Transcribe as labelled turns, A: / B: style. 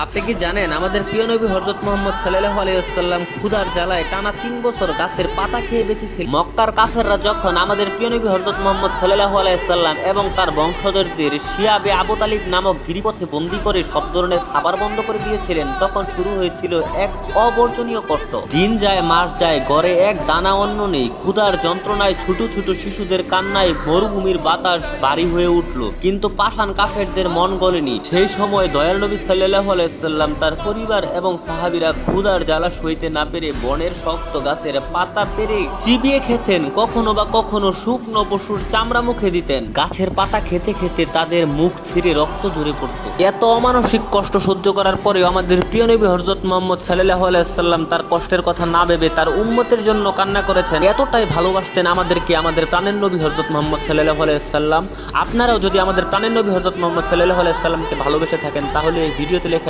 A: আপনি কি জানেন আমাদের প্রিয় নবী হযরত মুহাম্মদ সাল্লাল্লাহু আলাইহি ওয়াসাল্লাম ক্ষুধার জ্বালায় টানা 3 বছর গাছের পাতা খেয়ে বেঁচেছিল। মক্কার কাফেররা যখন আমাদের প্রিয় নবী হযরত মুহাম্মদ সাল্লাল্লাহু আলাইহি ওয়াসাল্লাম এবং তার বংশধরদের শিয়াবে আবু তালিব নামক গিরিপথে বন্দী করে সব ধরনের খাবার বন্ধ করে দিয়েছিলেন, তখন শুরু হয়েছিল এক অবর্জনীয় কষ্ট। দিন যায় মাস যায়, ঘরে এক দানা অন্ন নেই। ক্ষুধার যন্ত্রণায় ছোট ছোট শিশুদের কান্নায় মরুভূমির বাতাস ভারী হয়ে উঠল, কিন্তু পাষাণ কাফেরদের মন গলেনি। সেই সময় দয়াল নবী সাল্লাল্লাহু আলাইহি ওয়াসাল্লাম, তার পরিবার এবং সাহাবীরা ক্ষুধার জ্বালা সইতে না পেরে বনের শক্ত গাছের পাতা পেরে চিবিয়ে খেতেন। কখনো বা কখনো শুকনো পশুর চামড়া মুখে দিতেন। গাছের পাতা খেতে খেতে তাদের মুখ ছিঁড়ে রক্ত ঝরে পড়তো। এত অমানসিক কষ্ট সহ্য করার পরেও আমাদের প্রিয় নবী হযরত মুহাম্মদ সাল্লাল্লাহু আলাইহি ওয়াসাল্লাম তার কষ্টের কথা না ভেবে তার উম্মতের জন্য কান্না করেছেন। এতটাই ভালোবাসতেন আমাদেরকে আমাদের প্রাণের নবী হযরত মুহাম্মদ সাল্লাল্লাহু আলাইহি ওয়াসাল্লাম। আপনারাও যদি আমাদের প্রাণের নবী হযরত মুহাম্মদ সাল্লাল্লাহু আলাইহি ওয়াসাল্লামকে ভালোবেসে থাকেন, তাহলে এই ভিডিওতে লেখা